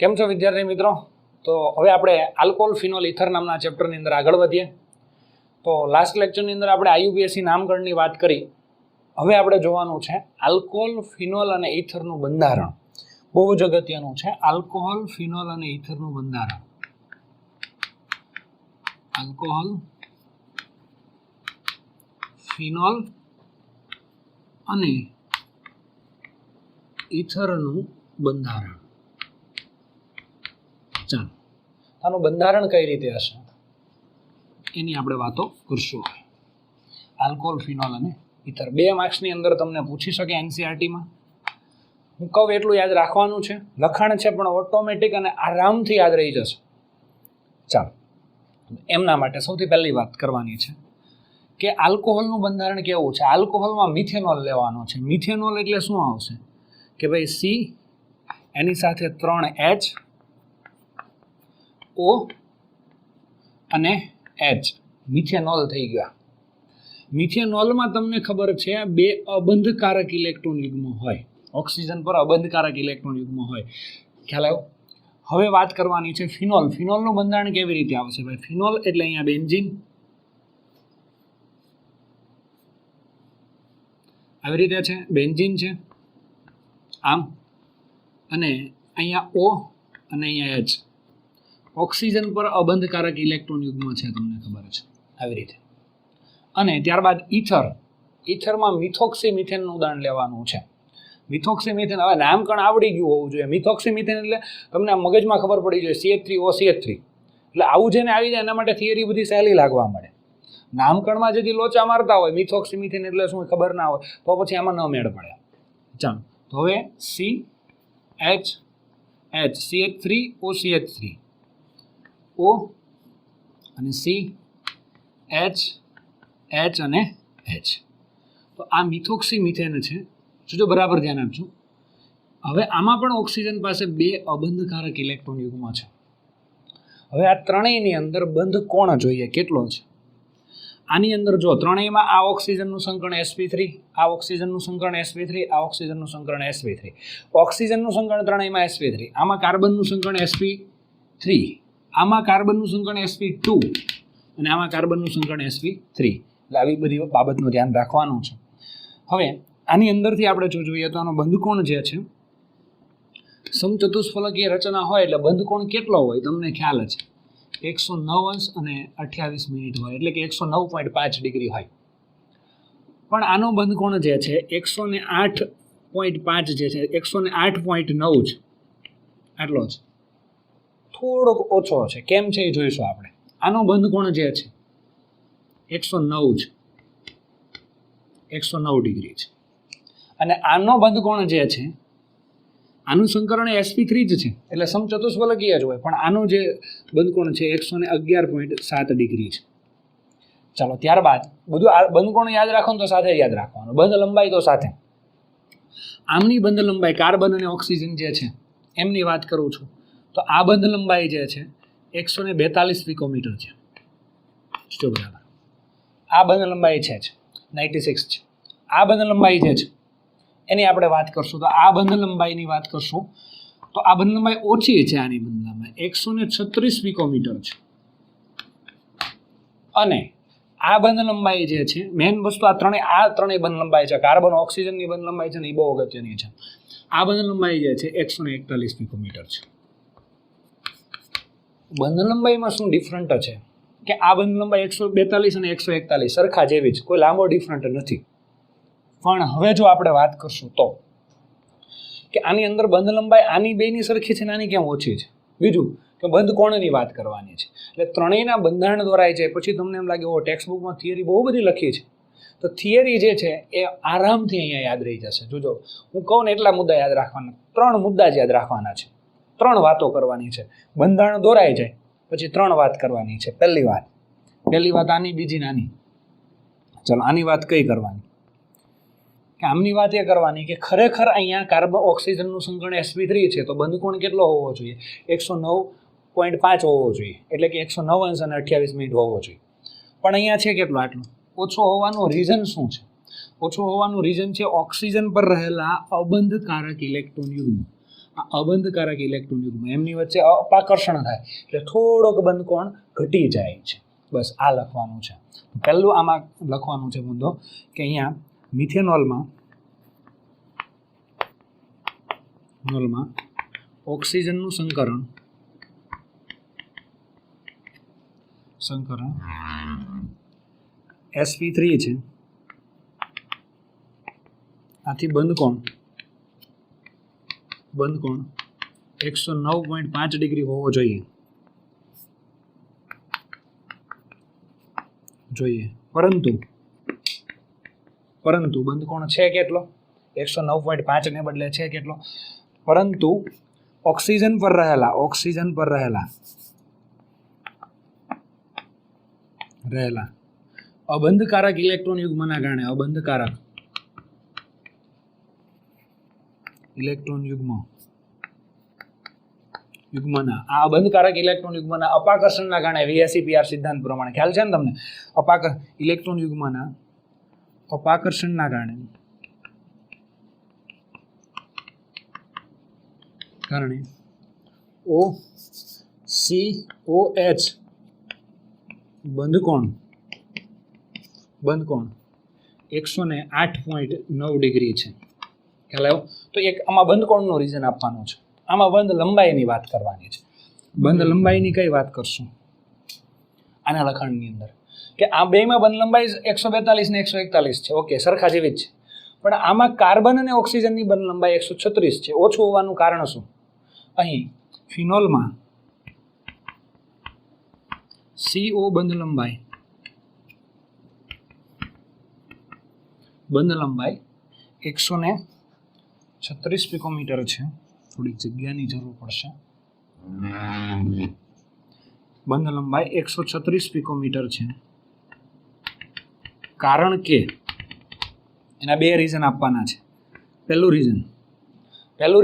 કેમ છો વિદ્યાર્થી મિત્રો? તો હવે આપણે આલ્કોહોલ ફિનોલ ઇથર નામના ચેપ્ટરની અંદર આગળ વધીએ. તો લાસ્ટ લેક્ચરની અંદર આપણે આઈયુપીએસસી નામકરણની વાત કરી. હવે આપણે જોવાનું છે આલ્કોહોલ ફિનોલ અને ઇથરનું બંધારણ. બહુ જ અગત્યનું છે આલ્કોહોલ ફિનોલ અને ઇથરનું બંધારણ. આલ્કોહોલ ફિનોલ અને ઇથરનું બંધારણ. ચાલો, આનું બંધારણ કઈ રીતે હશે એની આપણે વાતો કરશું. આલ્કોહોલ ફિનોલ અને ઇથર 2 માર્ક્સની અંદર તમને પૂછી શકે એનસીઆરટીમાં. હું કહું એટલું યાદ રાખવાનું છે. લખાણ છે પણ ઓટોમેટિક અને આરામથી યાદ રહી જશે. ચાલો, એમના માટે સૌથી પહેલી વાત કરવાની છે કે આલ્કોહોલનું બંધારણ કેવું છે. આલ્કોહોલમાં મિથેનોલ લેવાનો છે. મિથેનોલ એટલે શું આવશે કે ભાઈ સી, એની સાથે 3H, O અને H. મિથેનોલ થઈ ગયા. મિથેનોલમાં તમને ખબર છે 2 અબંધકારક ઇલેક્ટ્રોન યુગ્મ હોય. ઓક્સિજન પર અબંધકારક ઇલેક્ટ્રોન યુગ્મ હોય. ખ્યાલ આવ્યો? હવે વાત કરવાની છે ફિનોલ. ફિનોલનું બંધારણ કેવી રીતે આવશે ભાઈ? ફિનોલ એટલે અહીંયા બેન્ઝીન, આવી રીતે છે, બેન્ઝીન છે આમ, અને અહીંયા O અને અહીંયા H. ઓક્સિજન પર અબંધકારક ઇલેક્ટ્રોન યુગ્મ છે, તમને ખબર છે, આવી રીતે. અને ત્યારબાદ ઇથર. ઇથરમાં મિથોક્સી મિથેનનું ઉદાહરણ લેવાનું છે. મિથોક્સી મિથેન, હવે નામકરણ આવડી ગયું હોવું જોઈએ. મિથોક્સી મિથેન એટલે તમને મગજમાં ખબર પડી જોઈએ CH3O CH3. એટલે આવું જેને આવી જાય એના માટે થિયરી બધી સહેલી લાગવા મળે. નામકરણમાં જેથી લોચા મારતા હોય મિથોક્સી મિથેન એટલે શું ખબર ના હોય તો પછી આમાં ન મેળ પડે. ચાલો, તો હવે CH CH3O CH3 O અને C H H અને H. તો આ મિથોક્સી મિથેન છે. જો બરાબર ધ્યાન આપજો. હવે આમાં પણ ઓક્સિજન પાસે 2 અબંધકારક ઇલેક્ટ્રોન યુગ્મ છે. હવે આ ત્રણેયની અંદર બંધ કોણ જોઈએ, કેટલો છે? આની અંદર જો ત્રણેયમાં આ ઓક્સિજનનું સંકરણ sp3, આ ઓક્સિજનનું સંકરણ sp3, આ ઓક્સિજનનું સંકરણ sp3. ઓક્સિજનનું સંકરણ ત્રણેયમાં sp3, આમાં કાર્બનનું સંકરણ sp3, આમાં કાર્બનનું સંકરણ sp2 અને આમાં કાર્બનનું સંકરણ sp3. એટલે આવી બધી બાબતનું ધ્યાન રાખવાનું છે. હવે આની અંદરથી આપણે જો જોઈએ તો આનો બંધકોણ જે છે સમચતુષ્ફલકીય રચના હોય એટલે બંધકોણ કેટલો હોય તમને ખ્યાલ છે. 109 અંશ અને 28 મિનિટ હોય, એટલે કે 109.5 ડિગ્રી હોય. પણ આનો બંધકોણ જે છે 108.5 જે છે 108.9 છે, આટલો છે. થોડોક ઓછો છે. કેમ છે એ જોઈશું આપણે. આનો બંધકોણ જે છે 109 છે, 109 ડિગ્રી છે. અને આનો બંધકોણ જે છે આનું સંકરણ sp3 જ છે, એટલે સમચતુષ્ફલકીય જ હોય. પણ આનું જે બંધકોણ છે 111.7 ડિગ્રી છે. ચાલો, ત્યારબાદ બધું આ બંધકોણ યાદ રાખવાનું તો સાથે યાદ રાખવાનું. બંધ લંબાઈ તો સાથે. આમની બંધ લંબાઈ કાર્બન અને ઓક્સિજન જે છે એમની વાત કરું છું તો આ બંધ લંબાઈ જે છે 142 પિકોમીટર છે. જો બરાબર આ બંધ લંબાઈ છે 96 છે. આ બંધ લંબાઈ જે છે એની આપણે વાત કરશું તો આ બંધ લંબાઈની વાત કરશું તો આ બંધ લંબાઈ ઓછી છે. આની બંધ લંબાઈ 136 પિકોમીટર છે. અને આ બંધ લંબાઈ જે છે મેઇન વસ્તુ આ ત્રણેય બંધ લંબાઈ છે. કાર્બન ઓક્સિજનની બંધ લંબાઈ છે ને એ બહુ અગત્યની છે. આ બંધ લંબાઈ જે છે 141 પિકોમીટર છે. બંધ લંબાઈમાં શું ડિફરન્ટ છે કે આ બંધ લંબાઈ 142 અને 141 સરખા જેવી જ, કોઈ લાંબો ડિફરન્ટ નથી. પણ હવે જો આપણે વાત કરશું તો કે આની અંદર બંધ લંબાઈ આની બેની સરખી છે ને આની કેમ ઓછી છે. બીજું કે બંધ કોણની વાત કરવાની છે. એટલે ત્રણેયના બંધારણ દોરાય છે. પછી તમને એમ લાગે ટેક્સ્ટ બુકમાં થિયરી બહુ બધી લખી છે. તો થિયરી જે છે એ આરામથી અહીંયા યાદ રહી જશે. જોજો હું કહું ને એટલા મુદ્દા યાદ રાખવાના. 3 મુદ્દા જ યાદ રાખવાના છે. 3 વાતો કરવાની છે. બંધારણ દોરાય જાય પછી 3 વાત કરવાની છે. પહેલી વાત આની, બીજી નાની. ચલો, આની વાત કઈ કરવાની કે આમની વાત એ કરવાની કે ખરેખર અહીંયા કાર્બન ઓક્સિજનનું સંકરણ sp3 છે તો બંધકોણ કેટલો હોવો જોઈએ? 109.5 હોવો જોઈએ, એટલે કે 109 અંશ અને 28 મિનિટ હોવો જોઈએ. પણ અહીંયા છે કેટલો? આટલો. ઓછો હોવાનું રીઝન શું છે? ઓછો હોવાનું રીઝન છે ઓક્સિજન પર રહેલા અબંધકારક ઇલેક્ટ્રોન યુગ્મ. આ અબંધકારક ઇલેક્ટ્રોન યુગ્મ એમની વચ્ચે અપાકર્ષણ થાય એટલે થોડોક બંધ કોણ ઘટી જાય છે. બસ આ લખવાનું છે. પહેલું આમાં લખવાનું છે મુદ્દો કે અહીંયા મિથેનોલમાં ઓક્સિજનનું સંકરણ sp3 છે. આથી બંધ કોણ 109.5 ડિગ્રી હોવો જોઈએ. પરંતુ બંધ કોણ છે કેટલો? 109.5 ને બદલે છે કેટલો? પરંતુ ઓક્સિજન પર રહેલા અબંધકારક ઇલેક્ટ્રોન યુગ્મના કારણે અબંધકારક ઇલેક્ટ્રોન યુગ્મના આ અબંધકારક ઇલેક્ટ્રોન યુગ્મના અપાકર્ષણના કારણે VSEPR સિદ્ધાંત પ્રમાણે ખ્યાલ છે ને તમને? ઇલેક્ટ્રોન યુગ્મના અપાકર્ષણના કારણે OCOH બંધ કોણ 108.9 ડિગ્રી છે. ખ્યાલ આવ્યો? તો એક આમાં બંધ કોણનું રીઝન આપવાનું છે. આમાં બંધ લંબાઈની વાત કરવાની છે. બંધ લંબાઈની કઈ વાત કરશું આના લખાણની અંદર? કે આ બેમાં બંધ લંબાઈ 142 ને 141 છે. ઓકે, સરખા જેવી જ છે. પણ આમાં કાર્બન અને ઓક્સિજનની બંધ લંબાઈ 136 છે. ઓછું હોવાનું કારણ શું? અહીં ફિનોલમાં CO બંધ લંબાઈ 136 પિકોમીટર છે. થોડીક જગ્યાની જરૂર પડશે. બંધ લંબાઈ 136 પિકોમીટર છે. કારણ કે એના બે રીઝન આપવાના છે. પહેલું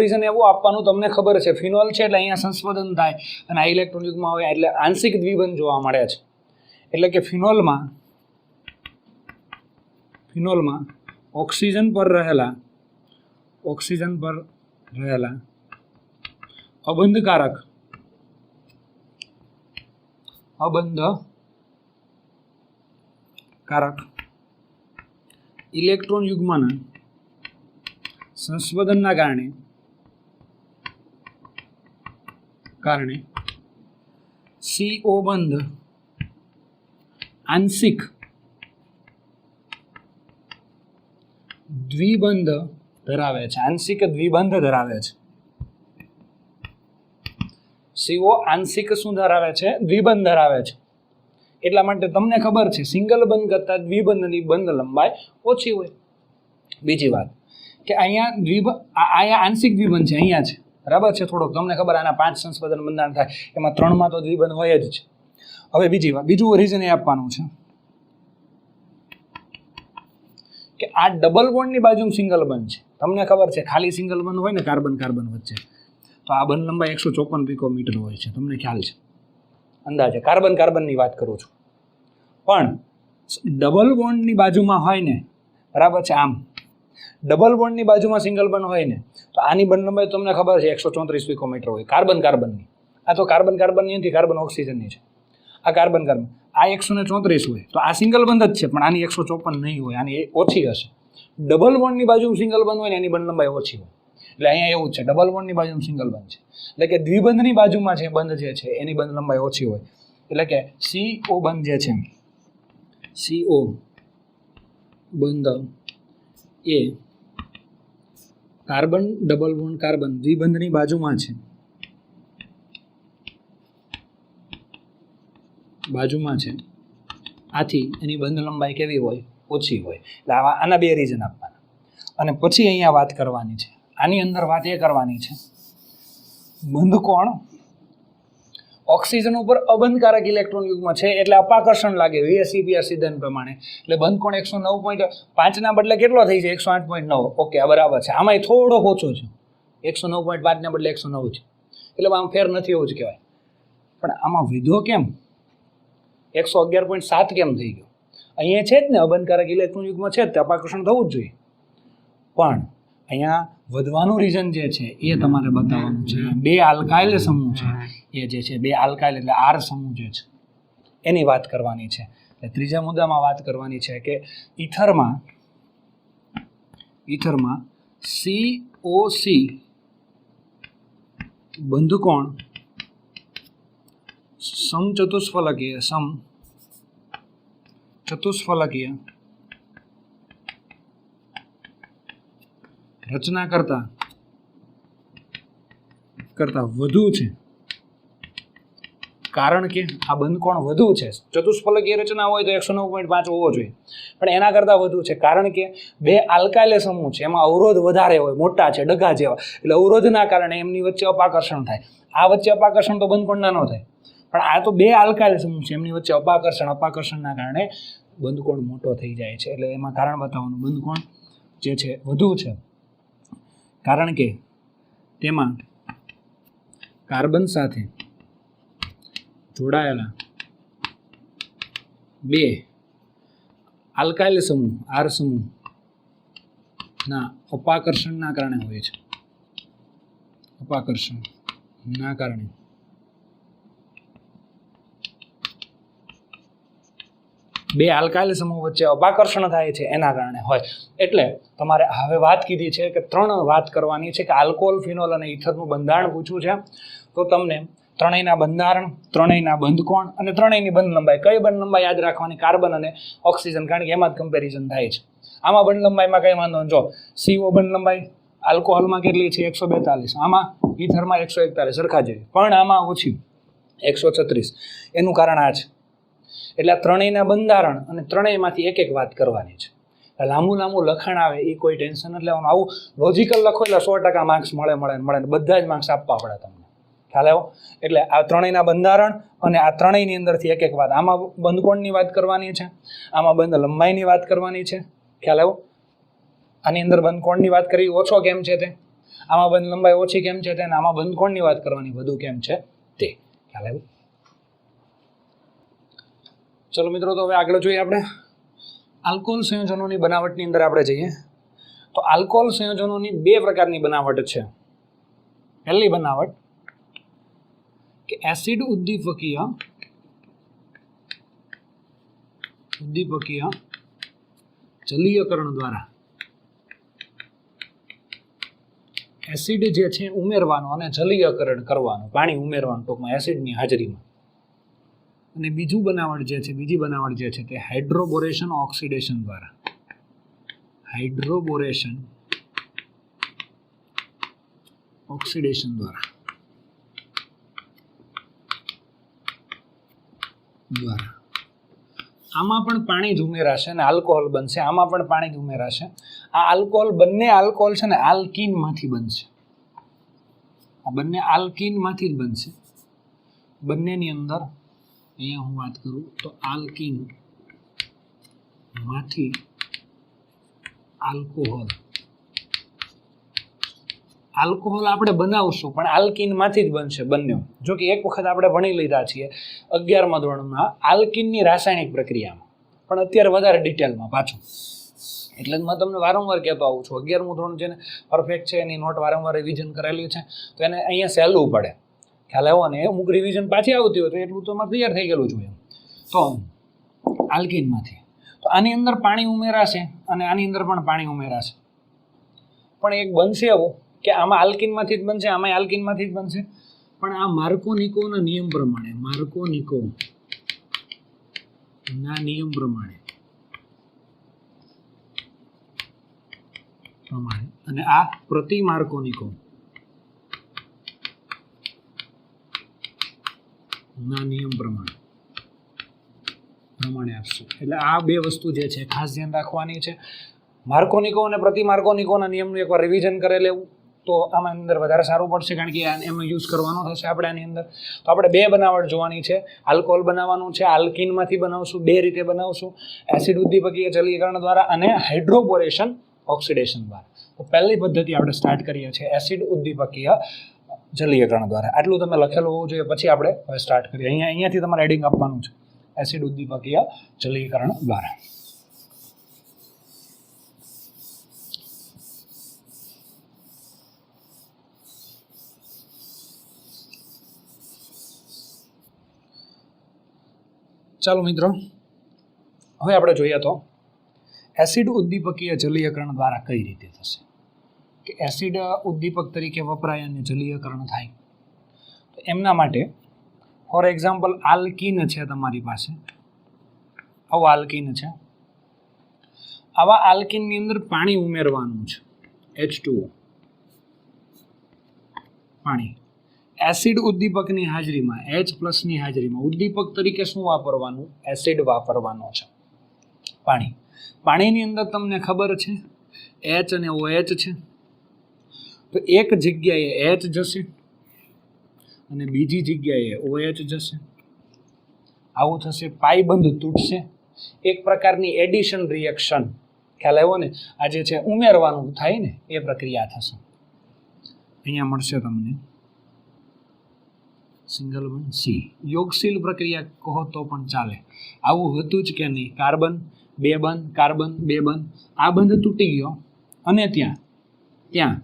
રીઝન એવું આપવાનું, તમને ખબર છે ફિનોલ છે એટલે અહીંયા સંસ્પંદન થાય અને આ ઇલેક્ટ્રોન યુગ્મમાં હોય એટલે આંશિક દ્વિબંધ જોવા મળે છે. એટલે કે ફિનોલમાં ઓક્સિજન પર રહેલા અબંધકારક ઇલેક્ટ્રોન યુગ્મના સંસ્પંદનના કારણે CO બંધ આંશિક દ્વિબંધ ધરાવે છે. CO આંશિક શું ધરાવે છે? દ્વિબંધ ધરાવે છે. એટલા માટે તમને ખબર છે સિંગલ બંધ કરતા દ્વિબંધની બંધ લંબાઈ ઓછી હોય. બીજી વાત કે અહીંયા આંશિક દ્વિબંધ છે, અહીંયા છે, બરાબર છે. થોડોક તમને ખબર આના 5 સંસ્પંદન બંધારણ થાય, એમાં 3માં તો દ્વિબંધ હોય જ છે. હવે બીજું રીઝન એ આપવાનું છે કે આ ડબલ બોન્ડની બાજુમાં સિંગલ બંધ છે. તમને ખબર છે ખાલી સિંગલ બંધ હોય ને કાર્બન વચ્ચે, તો આ બંધ લંબાઈ 154 પિકોમીટર હોય છે. તમને ખ્યાલ છે અંદાજે? કાર્બનની વાત કરું છું. પણ ડબલ બોન્ડની બાજુમાં હોય ને, બરાબર છે, આમ ડબલ બોન્ડની બાજુમાં સિંગલ બંધ હોય ને, તો આની બંધ લંબાઈ તમને ખબર છે 134 પિકોમીટર હોય. કાર્બનની આ તો કાર્બનની નથી, કાર્બન ઓક્સિજનની છે. આ કાર્બન આ 134 હોય તો આ સિંગલ બંધ જ છે, પણ આની 154 નહીં હોય, આની ઓછી હશે. ડબલ બોન્ડની બાજુમાં સિંગલ બંધ હોય ને એની બંધ લંબાઈ ઓછી હોય. એટલે અહીંયા એવું છે, ડબલ બોન્ડની બાજુમાં સિંગલ બંધ છે, એટલે કે દ્વિબંધની બાજુમાં છે બંધ જે છે એની બંધ લંબાઈ ઓછી હોય. એટલે કે CO બંધ જે છે, CO બંધ એ કાર્બન ડબલ બોન્ડ કાર્બન દ્વિબંધની બાજુમાં છે, આથી એની બંધ લંબાઈ કેવી હોય? ઓછી હોય. એટલે આના બે રીઝન આપવાના. અને પછી અહીંયા વાત કરવાની છે, આની અંદર વાત એ કરવાની છે બંધ કોણ ઓક્સિજન ઉપર અબંધકારક ઇલેક્ટ્રોન યુગ્મ છે એટલે અપાકર્ષણ લાગે VSEPR સિદ્ધાંત પ્રમાણે. એટલે બંધ કોણ 109.5 ના બદલે કેટલો થઈ છે? 108.9. ઓકે, આ બરાબર છે. આમાં થોડો ઓછો છે, 109.5 ના બદલે 109 છે, એટલે આમાં ફેર નથી એવું જ કહેવાય. પણ આમાં વિધો કેમ 111.7 કેમ થઈ ગયો? અહીંયા છે જ ને અબંધકારક ઇલેક્ટ્રોન યુગ્મ છે, અપાકર્ષણ થવું જ જોઈએ. પણ અહીંયા વધવાનું રીઝન જે છે એ તમારે બતાવવાનું છે. બે આલ્કાઇલ સમૂહ છે એ જે છે બે આલ્કાઇલ એટલે આર સમૂહ જે છે એની વાત કરવાની છે. એટલે ત્રીજા મુદ્દામાં વાત કરવાની છે કે ઈથરમાં COC બંધકોણ સમચતુષ્ફલકીય રચના કરતા વધુ છે. કારણ કે આ બંધકોણ વધુ છે. ચતુષ્ફલકીય રચના હોય તો 109.5 હોવો જોઈએ, પણ એના કરતાં વધુ છે. કારણ કે બે આલ્કાઇલ સમૂહ છે એમાં અવરોધ વધારે હોય, મોટા છે, ડગા જેવા, એટલે અવરોધના કારણે એમની વચ્ચે અપાકર્ષણ થાય. આ વચ્ચે અપાકર્ષણ તો બંધકોણના ન થાય, પણ આ તો બે આલ્કાઇલ સમૂહ છે એમની વચ્ચે અપાકર્ષણના કારણે બંધકોણ મોટો થઈ જાય છે. એટલે એમાં કારણ બતાવવાનું, બંધકોણ જે છે વધુ છે કારણ કે તેમાં કાર્બન સાથે જોડાયેલા બે આલ્કાઇલ સમૂહ આર સમૂહના અપાકર્ષણના કારણે હોય છે. અપાકર્ષણના કારણે બે આલ્કાઇલ સમૂહ વચ્ચે અપાકર્ષણ થાય છે એના કારણે હોય. એટલે તમારે હવે વાત કીધી છે કે 3 વાત કરવાની છે કે આલ્કોહોલ, ફિનોલ અને ઇથરનું બંધારણ પૂછ્યું છે તો તમને ત્રણેયના બંધારણ, ત્રણેયના બંધકોણ અને ત્રણેયની બંધ લંબાઈ, કઈ બંધ લંબાઈ યાદ રાખવાની, કાર્બન અને ઓક્સિજન, કારણ કે એમાં જ કમ્પેરિઝન થાય છે. આમાં બંધ લંબાઈમાં કઈ વાંધો નહીં. જો CO બંધ લંબાઈ આલ્કોહોલમાં કેટલી છે 142, આમાં ઇથરમાં 141, સરખા જેવી, પણ આમાં ઓછી 136. એનું કારણ આ છે. એટલે આ ત્રણેયના બંધારણ અને ત્રણેયમાંથી એક વાત કરવાની છે. લાંબુ લખાણ આવે એ કોઈ ટેન્શન નથી લેવાનું. આવું લોજિકલ લખો એટલે 100% માર્ક્સ મળે, બધા જ માર્ક્સ આપવા પડે તમને, ખ્યાલ આવ્યો? એટલે આ ત્રણેયના બંધારણ અને આ ત્રણેયની અંદરથી એક વાત, આમાં બંધકોણની વાત કરવાની છે, આમાં બંધ લંબાઈની વાત કરવાની છે, ખ્યાલ આવ્યો? આની અંદર બંધકોણની વાત કરી ઓછો કેમ છે તે, આમાં બંધ લંબાઈ ઓછી કેમ છે તે, અને આમાં બંધકોણની વાત કરવાની વધુ કેમ છે તે, ખ્યાલ આવ્યો? ચલો મિત્રો, તો હવે આગળ જોઈએ આપણે આલ્કોહોલ સંયોજનોની બનાવટની અંદર આપણે જઈએ તો આલ્કોહોલ સંયોજનોની 2 પ્રકારની બનાવટ છે. પહેલી બનાવટ કે એસિડ ઉદ્દીપકીય જલીયકરણ દ્વારા એસિડ જે છે ઉમેરવાનું અને જલીયકરણ કરવાનું, પાણી ઉમેરવાનું ટૂંકમાં એસિડની હાજરીમાં. અને બીજી બનાવટ જે છે તે હાઇડ્રોબોરેશન ઓક્સિડેશન દ્વારા આમાં પણ પાણી જ ઉમેરાશે અને આલ્કોહોલ બનશે. આમાં પણ પાણી જ ઉમેરાશે. આ આલ્કોહોલ, બંને આલ્કોહોલ છે ને આલ્કીનમાંથી બનશે. આ બંને આલ્કીનમાંથી જ બનશે. બંનેની અંદર અહીંયા હું વાત કરું તો આલ્કીનમાંથી આલ્કોહોલ આપણે બનાવશું પણ આલ્કીનમાંથી જ બનશે બંને. જો કે એક વખત આપણે ભણી લીધા છીએ 11મા ધોરણમાં આલ્કીનની રાસાયણિક પ્રક્રિયામાં, પણ અત્યારે વધારે ડિટેલમાં પાછું. એટલે જ મેં તમને વારંવાર કહેતો આવું છું, 11મું ધોરણ જેને પરફેક્ટ છે એની નોટ વારંવાર રિવિઝન કરેલી છે તો એને અહીંયા સહેલું પડે, ખ્યાલ આવ્યો? ને અમુક રિવિઝન પાછી આવતી હોય તો એટલું તો એમાં ક્લિયર થઈ ગયેલું જોઈએ. તો આલ્કીનમાંથી તો આની અંદર પાણી ઉમેરાશે અને આની અંદર પણ પાણી ઉમેરાશે, પણ એક બનશે એવું કે આમાં આલ્કીનમાંથી જ બનશે, આમાં આલ્કીનમાંથી જ બનશે, પણ આ માર્કોનિકોના નિયમ પ્રમાણે અને આ પ્રતિ માર્કોનિકો ના નિયમ પ્રમાણે આપશે. એટલે આ 2 વસ્તુ જે છે ખાસ ધ્યાન રાખવાની છે. માર્કોનિકો અને પ્રતિ માર્કોનિકોના નિયમનું એકવાર રિવિઝન કરી લેવું તો આમાં અંદર વધારે સારું પડશે, કારણ કે એનો યુઝ કરવાનો થશે આપણે આની અંદર. તો આપણે 2 બનાવટ જોવાની છે. આલ્કોહોલ બનાવવાનું છે, આલ્કીનમાંથી બનાવશું, 2 રીતે બનાવશું, એસિડ ઉદ્દીપકીય જલીયકરણ દ્વારા અને હાઇડ્રોબોરેશન ઓક્સિડેશન દ્વારા. તો પહેલી પદ્ધતિ આપણે સ્ટાર્ટ કરીએ છીએ એસિડ ઉદ્દીપકીય જલીયકરણ દ્વારા. આટલું તમે લખેલું હોવું જોઈએ, પછી આપણે હવે સ્ટાર્ટ કરીએ. અહીંયાથી તમારે એડિંગ આપવાનું છે, એસિડ ઉદ્દીપકીય જલીયકરણ દ્વારા. ચાલો મિત્રો, હવે આપણે જોઈએ તો એસિડ ઉદ્દીપકીય જલીયકરણ દ્વારા કઈ રીતે થશે, કે એસિડ ઉદ્દીપક તરીકે વપરાય અને જલીયકરણ થાય. તો એમના માટે ફોર એક્ઝામ્પલ આલ્કીન છે તમારી પાસે, આવો આલ્કીન છે. આવા આલ્કીનની અંદર પાણી ઉમેરવાનું છે, H2O પાણી. એસિડ ઉદ્દીપકની હાજરીમાં, H+ની હાજરીમાં ઉદ્દીપક તરીકે શું વાપરવાનું? એસિડ વાપરવાનો છે, પાણી. પાણીની અંદર તમને ખબર છે H અને OH છે, તો એક જગ્યાએ H જશે અને બીજી જગ્યાએ OH જશે. આવું થશે, પાઈબંધ તૂટશે, એક પ્રકારની એડિશન રિએક્શન, ખ્યાલ આવ્યો ને? આ જે છે ઉમેરવાનું થાય ને એ પ્રક્રિયા થશે. અહીંયા મળશે તમને સિંગલ બોન્ડ C. યોગશીલ પ્રક્રિયા કહો તો પણ ચાલે. આવું હતું જ કે નહીં? કાર્બન 2 બંધ, કાર્બન 2 બંધ, આ બંધ તૂટી ગયો અને ત્યાં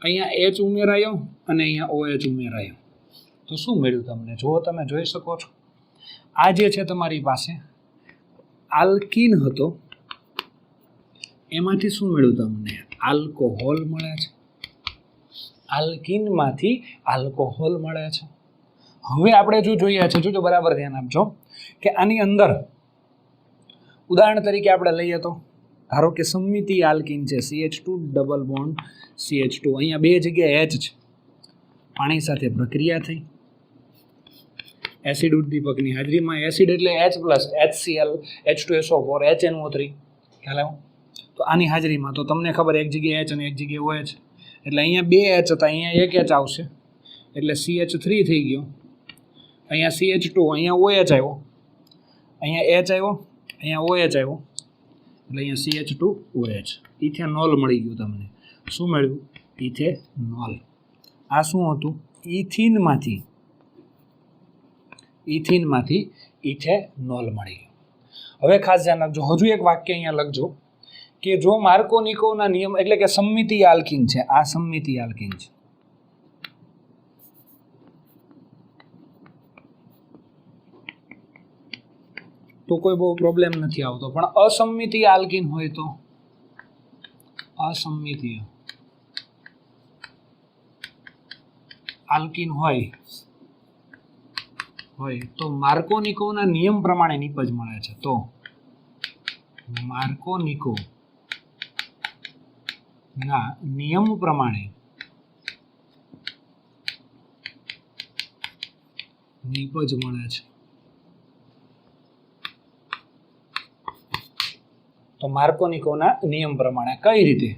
અહીંયા H ઉમેરાયો અને અહીંયા OH ઉમેરાયો. તો શું મળ્યું તમને? જો તમે જોઈ શકો છો, આ જે છે તમારી પાસે આલ્કીન હતો, એમાંથી શું મળ્યું તમને? આલ્કોહોલ મળે છે. આલ્કીનમાંથી આલ્કોહોલ મળે છે. હવે આપણે જો જોઈએ છે, જોજો બરાબર ધ્યાન આપજો, કે આની અંદર ઉદાહરણ તરીકે આપણે લઈએ તો ધારો કે સમમિતિ આલ્કીન છે, CH2 ડબલ બોન્ડ CH2. અહીંયા 2 જગ્યાએ H છે, પાણી સાથે પ્રક્રિયા થઈ, એસિડ ઉદ્દીપકની હાજરીમાં. એસિડ એટલે H+, HCl, H2SO4, HNO3, ખ્યાલ આવ્યો? તો આની હાજરીમાં તો તમને ખબર, એક જગ્યાએ H અને એક જગ્યાએ OH, એટલે અહીંયા 2 H હતા, અહીંયા 1 H આવશે, એટલે CH3 થઈ ગયો. અહીંયા CH2, અહીંયા OH આવ્યો, અહીંયા H આવ્યો, અહીંયા OH આવ્યો, એટલે અહીંયા CH2OH. ઇથેનોલ મળી ગયું તમને. શું મળ્યું? ઇથેનોલ. આ શું હતું? ઇથિનમાંથી ઇથેનોલ મળી ગયું. હવે ખાસ ધ્યાન રાખજો, હજુ એક વાક્ય અહીંયા લખજો કે જો માર્કોનિકોવના નિયમ, એટલે કે સમમિતિ આલ્કીન છે, આ સમમિતિ આલ્કીન છે, તો કોઈ બહુ પ્રોબ્લેમ નથી આવતો. પણ અસમમિતિ આલ્કીન હોય તો, અસમમિતીય આલ્કીન હોય તો માર્કોનિકોવના નિયમ પ્રમાણે નિપજ મળે છે. તો માર્કોનિકોવના નિયમ પ્રમાણે નિપજ મળે છે. તો માર્કોનિકોના નિયમ પ્રમાણે કઈ રીતે?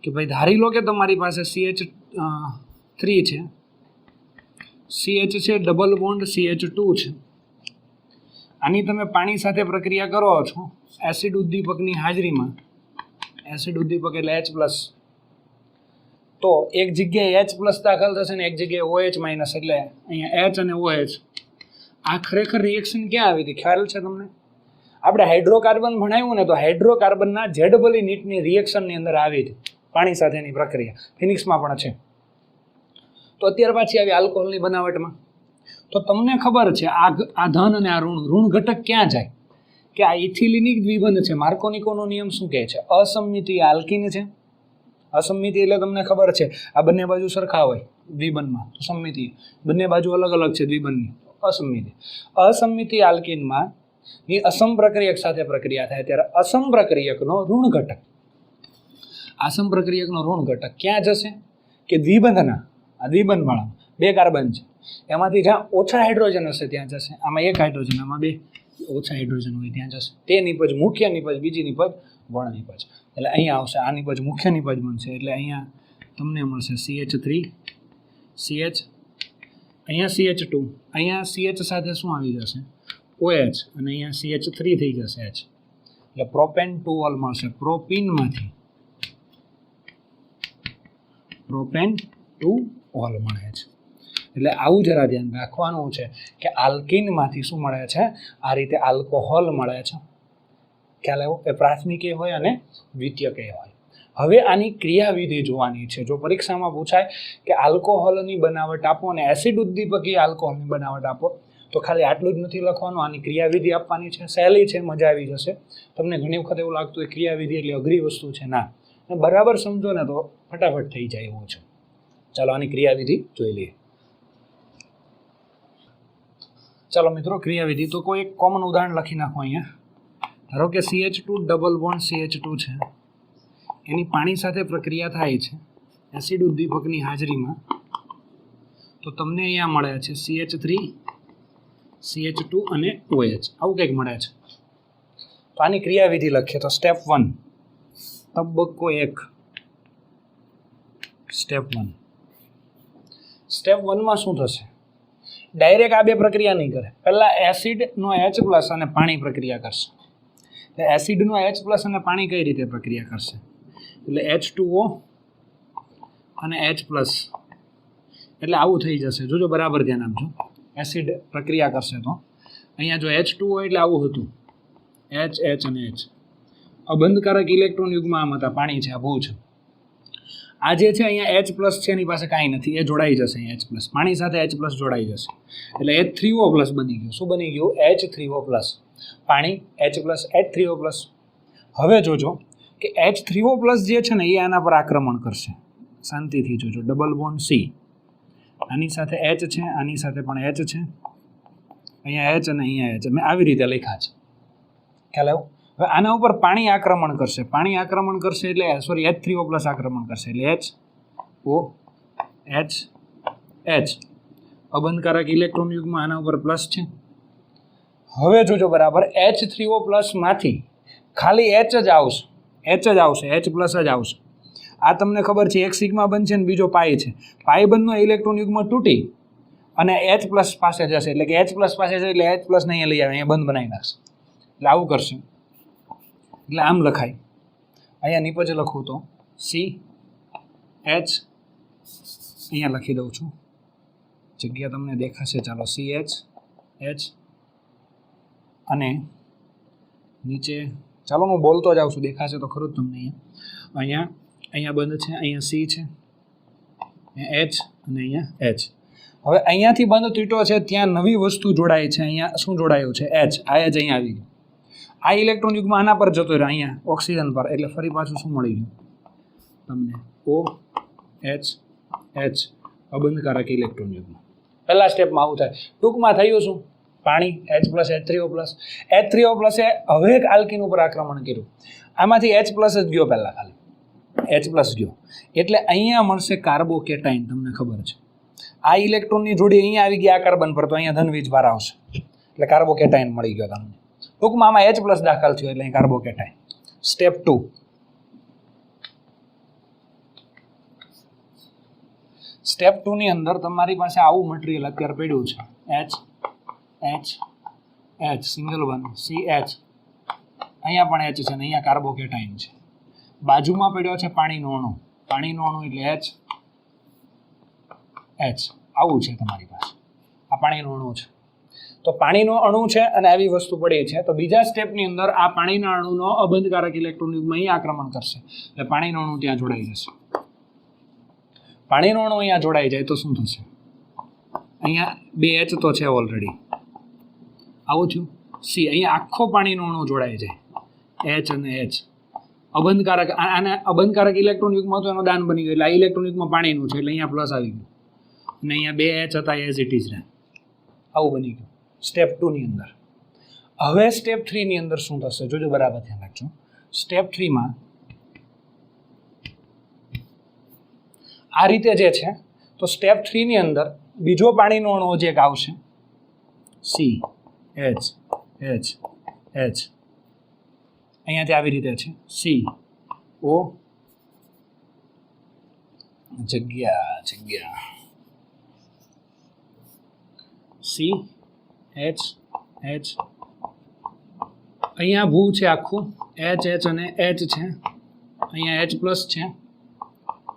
કે ભાઈ ધારી લો કે તમારી પાસે CH3 છે, CH છે, ડબલ બોન્ડ CH2 છે. આની તમે પાણી સાથે પ્રક્રિયા કરો છો એસિડ ઉદ્દીપકની હાજરીમાં. એસિડ ઉદ્દીપક એટલે H+, તો એક જગ્યાએ H+ દાખલ થશે ને એક જગ્યાએ OH-, એટલે અહીંયા H અને OH. આ ખરેખર રિએક્શન ક્યાં આવી હતી? ખ્યાલ છે તમને? આપણે હાઇડ્રોકાર્બન ભણાવ્યું ને, તો હાઇડ્રોકાર્બનના ZBNીટની રિએક્શનની અંદર આવી હતી પાણી સાથેની પ્રક્રિયા. ફિનિક્સમાં પણ છે. તો અત્યાર પાછી આવી આલ્કોહોલની બનાવટમાં. તો તમને ખબર છે આ ધન અને આ ઋણ ઘટક ક્યાં જાય? કે આ ઇથિલિનિક દ્વિબંધ છે. માર્કોનિકોનો નિયમ શું કહે છે? અસમમિતિ આલ્કીન છે. અસમમિતિ એટલે તમને ખબર છે આ બંને બાજુ સરખા હોય દ્વિબંધમાં, તો સમમિતિ. બંને બાજુ અલગ અલગ છે દ્વિબંધની, અસમમિતિ. અસમમિતિ આલ્કીનમાં ની અસમ પ્રક્રિયક સાથે પ્રક્રિયા થાય ત્યારે અસમ પ્રક્રિયકનો ઋણ ઘટક, આસમ પ્રક્રિયકનો ઋણ ઘટક ક્યાં જશે? કે દ્વિબંધના, આ દ્વિબંધવાળા 2 કાર્બન છે, એમાંથી જ્યાં ઓછા હાઇડ્રોજન હશે ત્યાં જશે. આમાં 1 હાઇડ્રોજન, આમાં 2 ઓછા હાઇડ્રોજન હોય ત્યાં જશે. તે નિપજ મુખ્ય નિપજ, બીજી નિપજ ગૌણ નિપજ. એટલે અહીંયા આવશે આ નિપજ મુખ્ય નિપજ બનશે. એટલે અહીંયા તમને મળશે CH3 CH, અહીંયા CH2, અહીંયા CH સાથે શું આવી જશે? OH, અને અહીંયા CH3 થઈ જશે H. એટલે પ્રોપેન 2 ઓલ મળશે. પ્રોપીનમાંથી પ્રોપેન 2 ઓલ મળે છે. એટલે આવું જરા ધ્યાન રાખવાનું છે કે આલ્કીનમાંથી શું મળે છે? આ રીતે આલ્કોહોલ મળે છે. ખ્યાલ આવ્યો? એ પ્રાથમિક એ હોય અને દ્વિતીયક એ હોય. હવે આની ક્રિયાવિધિ જોવાની છે. જો પરીક્ષામાં પૂછાય કે આલ્કોહોલની બનાવટ આપો અને એસિડ ઉદ્દીપકી આલ્કોહોલની બનાવટ આપો, તો ખાલી આટલું જ નથી લખવાનું, આની ક્રિયાવિધિ આપવાની છે. સહેલી છે, મજા આવી જશે. તમને ઘણી વખત એવું લાગતું હોય ક્રિયાવિધિ એટલે અઘરી વસ્તુ છે, ના, બરાબર સમજો ને તો ફટાફટ થઈ જાય એવું છે. ચાલો આની ક્રિયાવિધિ જોઈ લઈએ. ચાલો મિત્રો, ક્રિયાવિધિ તો કોઈ એક કોમન ઉદાહરણ લખી નાખો અહીંયા. ધારો કે CH2 ડબલ બોન્ડ CH2 છે, એની પાણી સાથે પ્રક્રિયા થાય છે એસિડ ઉદ્દીપકની હાજરીમાં, તો તમને અહીંયા મળે છે CH3 CH2 અને OH, આવું કંઈક મળે છે. તો આની ક્રિયાવિધિ લખીએ તો સ્ટેપ 1, તબક્કો 1. સ્ટેપ 1, સ્ટેપ 1માં શું થશે? ડાયરેક્ટ આ બે પ્રક્રિયા નહીં કરે. પહેલાં એસિડનો H+ અને પાણી પ્રક્રિયા કરશે. એટલે એસિડનો H+ અને પાણી કઈ રીતે પ્રક્રિયા કરશે? એટલે H2O અને H+, એટલે આવું થઈ જશે. જોજો બરાબર ધ્યાન આપજો. એસિડ પ્રક્રિયા કરશે તો અહીંયા જો H2O એટલે આવું હતું, H અને H. અબંધકારક ઇલેક્ટ્રોન યુગમાં આમ હતા, પાણી છે, આ ભૂ છે. આ જે છે અહીંયા H+ છે, એની પાસે કાંઈ નથી, એ જોડાઈ જશે અહીંયા H+, પાણી સાથે H+ જોડાઈ જશે. એટલે H3O+ બની ગયું. શું બની ગયું? H3O+. પાણી H+, H3O+. હવે જોજો કે H3O+ જે છે ને એ આના પર આક્રમણ કરશે. શાંતિથી જોજો. ડબલ બોન્ડ C, આની સાથે H છે, આની સાથે પણ H છે, અહીંયા H અને અહીંયા H. મેં આવી રીતે લખ્યા છે, ખ્યાલ આવ્યો? હવે આના ઉપર પાણી આક્રમણ કરશે. પાણી આક્રમણ કરશે એટલે સોરી H3O+ આક્રમણ કરશે એટલે H અબંધકારક ઇલેક્ટ્રોન યુગમાં આના ઉપર પ્લસ છે. હવે જોજો બરાબર, H3O+ માંથી ખાલી H જ આવશે, H+, H+ જ આવશે. આ તમને ખબર છે, એક સિગ્મા બંધ છે ને બીજો પાઈ છે. પાઈ બંધનો ઇલેક્ટ્રોન યુગમાં તૂટી અને H+ પાસે જશે, એટલે કે H+ પાસે જશે એટલે H+ ને અહીંયા લઈ આવે, અહીંયા બંધ બનાવી નાખશે. એટલે આવું કરશે. એટલે આમ લખાય. અહીંયા નીપજ લખું તો CH, અહીંયા લખી દઉં છું, જગ્યા તમને દેખાશે. ચાલો CH અને નીચે, ચાલો હું બોલતો જાઉં છું, દેખાશે તો ખરું જ તમને. અહીંયા બંધ છે, અહીંયા C છે, અહીંયા H અને અહીંયા H. હવે અહીંયાથી બંધ તૂટ્યો છે, ત્યાં નવી વસ્તુ જોડાય છે. અહીંયા શું જોડાયું છે? H. આ H અહીંયા આવી ગયું. આ ઇલેક્ટ્રોન યુગમાં આના પર જતો રહ્યો, અહીંયા ઓક્સિજન પર, એટલે ફરી પાછું શું મળી ગયું તમને? OH અબંધકારક ઇલેક્ટ્રોન યુગમાં. પહેલા સ્ટેપમાં આવું થાય. ટૂંકમાં થયું શું? પાણી H+, H3O+. H3O+ એ હવે એક આલ્કીન ઉપર આક્રમણ કર્યું. આમાંથી H+ જ ગયો પહેલાં, ખાલી H+ ગયો. એટલે અહીંયા મળશે કાર્બોકેટાઇન. તમને ખબર છે, આ ઇલેક્ટ્રોનની જોડી અહીંયા આવી ગઈ આ કાર્બન પર, તો અહીંયા ધન વીજભાર આવશે, એટલે કાર્બોકેટાઇન મળી ગયો તમને. ટૂંકમાં આમાં H+ દાખલ થયો એટલે અહીં કાર્બોકેટાઇન. સ્ટેપ 2, સ્ટેપ 2 ની અંદર તમારી પાસે આવું મટીરિયલ અત્યારે પડ્યું છે, H સિંગલ વન, CH, અહીંયા પણ H છે ને અહીંયા કાર્બોકેટાઇન છે. બાજુમાં પડ્યો છે પાણીનો અણુ, એટલે H. આવું છે તમારી પાસે, આ પાણીનો અણુ છે. તો પાણીનો અણુ છે અને આવી વસ્તુ પડી છે. તો બીજા સ્ટેપની અંદર આ પાણીના અણુનો અબંધકારક ઇલેક્ટ્રોન યુગમાં અહીં આક્રમણ કરશે, એટલે પાણીનો અણુ ત્યાં જોડાઈ જશે. પાણીનો અણુ અહીંયા જોડાઈ જાય તો શું થશે? અહીંયા 2 H તો છે ઓલરેડી, આવું છું C. અહીંયા આખો પાણીનો અણુ જોડાઈ જાય, H અને H. અબંધકારક, આને અબંધકારક ઇલેક્ટ્રોન યુગમાં તો એનો દાન બની ગયો, એટલે આ ઇલેક્ટ્રોન યુગમાં પાણીનું છે એટલે અહીંયા પ્લસ આવી ગયું અને અહીંયા 2 H હતા એઝ ઇટ ઇઝ રહે. આવું બની ગયું સ્ટેપ 2 ની અંદર. હવે સ્ટેપ 3 ની અંદર શું થશે? જોજો બરાબર ધ્યાન રાખજો. સ્ટેપ 3 માં આ રીતે જે છે, તો સ્ટેપ 3 ની અંદર બીજો પાણીનો અણુ જે એક આવશે, CH, અહીંયાથી આવી રીતે છે, CO જગ્યા CH, અહીંયા ભૂ છે આખું, H અને H છે, અહીંયા H+ છે,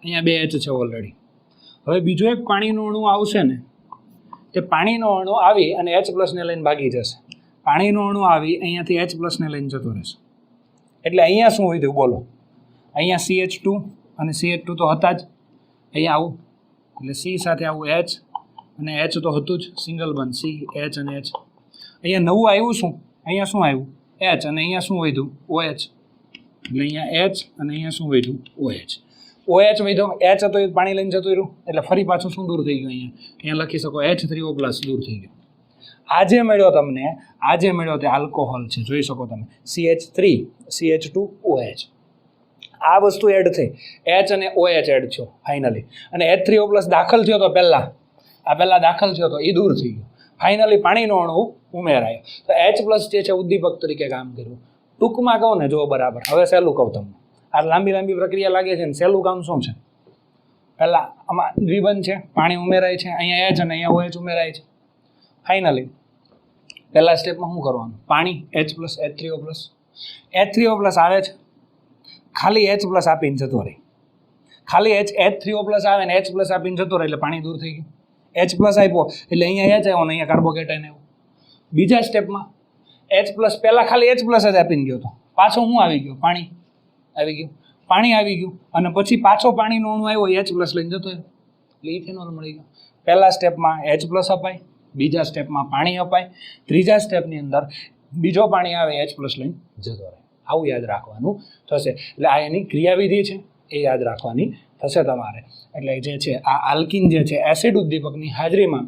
અહીંયા 2 H છે ઓલરેડી. હવે બીજો એક પાણીનો અણુ આવશે ને, તે પાણીનો અણુ આવી અને H+ ને લઈને ભાગી જશે. પાણીનો અણુ આવી અહીંયાથી H+ ને લઈને જતો રહેશે. એટલે અહીંયા શું વધ્યું બોલો? અહીંયા CH2 અને CH2 તો હતા જ, અહીંયા આવું એટલે C સાથે આવું H અને એચ તો હતું જ સિંગલ બોન્ડ સી એચ અને એચ. અહીંયા નવું આવ્યું શું? અહીંયા શું આવ્યું? એચ અને અહીંયા શું વધ્યું? OH. એટલે અહીંયા એચ અને અહીંયા શું વધ્યું? OH. OH વધ્યો, એચ હતો એ પાણી લઈને જતું રહ્યું એટલે ફરી પાછું શું દૂર થઈ ગયું? અહીંયા લખી શકો H3O+ દૂર થઈ ગયું. આ જે મળ્યો તમને, આ જે મળ્યો તે આલ્કોહોલ છે, જોઈ શકો તમે CH3 CH2OH. આ વસ્તુ એડ થઈ, એચ અને OH એડ થયો ફાઇનલી, અને H3O+ દાખલ થયો તો પહેલા દાખલ થયો તો એ દૂર થઈ ગયો. ફાઇનલી પાણીનો અણુ ઉમેરાયો તો H+ જે છે ઉદ્દીપક તરીકે કામ કર્યું. ટૂંકમાં કહું ને, જો બરાબર, હવે સહેલું કહું તમને, આ લાંબી પ્રક્રિયા લાગે છે ને, સહેલું કામ શું છે? પહેલા આમાં દ્વિબંધ છે, પાણી ઉમેરાય છે, અહીંયા H અને અહીંયા OH ઉમેરાય છે. ફાઇનલી પહેલા સ્ટેપમાં શું કરવાનું? પાણી H+ H3O+ આવે છે, ખાલી H+ આપીને જતો રહે, ખાલી H3O+ આવે ને H+ આપીને જતો રહે એટલે પાણી દૂર થઈ ગયું. H+ આપ્યો એટલે અહીંયા H આવ્યો ને અહીંયા કાર્બોકેટાઇન આવ્યો. બીજા સ્ટેપમાં H+ પહેલા ખાલી H+ જ આપીને ગયો હતો, પાછો શું આવી ગયો? પાણી આવી ગયું અને પછી પાછો પાણીનો અણુ આવ્યો, H+ લઈને જતો રહ્યો એટલે ઇથેનોલ મળી ગયો. પહેલા સ્ટેપમાં H+ અપાય, બીજા સ્ટેપમાં પાણી અપાય, ત્રીજા સ્ટેપની અંદર બીજો પાણી આવે, H+ લઈને જતો રહે. આવું યાદ રાખવાનું થશે. એટલે આ એની ક્રિયાવિધિ છે, એ યાદ રાખવાની થશે તમારે. એટલે જે છે આ આલ્કિન જે છે એસિડ ઉદ્દીપકની હાજરીમાં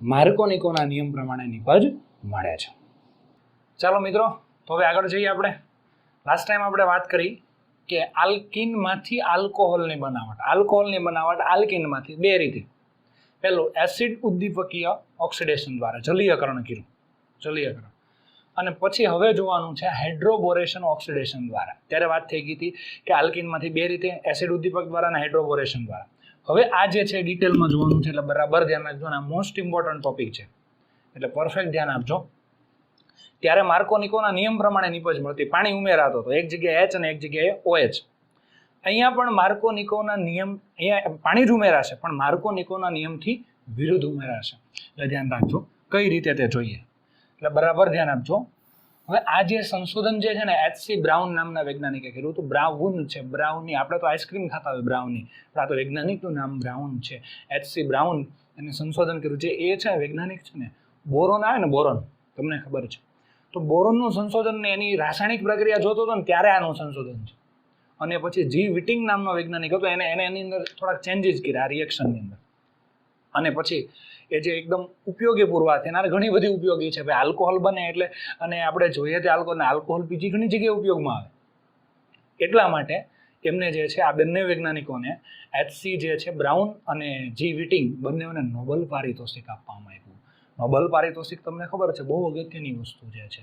માર્કોનિકોના નિયમ પ્રમાણે નિપજ મળે છે. ચાલો મિત્રો, તો હવે આગળ જઈએ આપણે. લાસ્ટ ટાઈમ આપણે વાત કરી કે આલ્કિનમાંથી આલ્કોહોલની બનાવટ આલ્કિનમાંથી બે રીતે. પહેલું એસિડ ઉદ્દીપકીય ઓક્સિડેશન દ્વારા જલીયકરણ કર્યું, અને પછી હવે જોવાનું છે હાઇડ્રોબોરેશન ઓક્સિડેશન દ્વારા. ત્યારે વાત થઈ ગઈ હતી કે આલ્કિનમાંથી બે રીતે, એસિડ ઉદ્દીપક દ્વારા અને હાઇડ્રોબોરેશન દ્વારા. હવે આ જે છે ડિટેલમાં જોવાનું છે, એટલે બરાબર ધ્યાન રાખજો. આ મોસ્ટ ઇમ્પોર્ટન્ટ ટોપિક છે, એટલે પરફેક્ટ ધ્યાન આપજો. ત્યારે માર્કોનિકોના નિયમ પ્રમાણે નિપજ મળતી. પાણી ઉમેરાતો હતો, એક જગ્યાએ H અને એક જગ્યાએ OH. અહીંયા પણ માર્કોનિકોના નિયમ, અહીંયા પાણી જ ઉમેરાશે પણ માર્કોનિકોના નિયમથી વિરુદ્ધ ઉમેરાશે. એટલે ધ્યાન રાખજો કઈ રીતે તે જોઈએ, એટલે બરાબર ધ્યાન આપજો. હવે આ જે સંશોધન જે છે ને H.C. બ્રાઉન નામના વૈજ્ઞાનિકે કર્યું હતું. બ્રાઉન છે, બ્રાઉની, આપણે તો આઈસ્ક્રીમ ખાતા હોય બ્રાઉની, પણ આ તો વૈજ્ઞાનિકનું નામ બ્રાઉન છે. H.C. બ્રાઉન એને સંશોધન કર્યું. જે એ છે વૈજ્ઞાનિક છે ને, બોરોન આવે ને, બોરોન તમને ખબર છે, તો બોરોનનું સંશોધન ને એની રાસાયણિક પ્રક્રિયા જોતો હતો ને ત્યારે આનું સંશોધન છે. અને પછી જી વિટિંગ નામનો વૈજ્ઞાનિક હતો, એને એની અંદર થોડાક ચેન્જીસ કર્યા આ રિએક્શનની અંદર. અને પછી એ જે એકદમ ઉપયોગી પુરવાર છે, એના ઘણી બધી ઉપયોગી છે. ભાઈ આલ્કોહોલ બને એટલે, અને આપણે જોઈએ તે આલ્કોહોલ બીજી ઘણી જગ્યાએ ઉપયોગમાં આવે. એટલા માટે એમને જે છે આ બંને વૈજ્ઞાનિકોને H.C. જે છે બ્રાઉન અને જી વિટિંગ બંનેઓને નોબેલ પારિતોષિક આપવામાં આવ્યું. નોબેલ પારિતોષિક તમને ખબર છે બહુ અગત્યની વસ્તુ જે છે,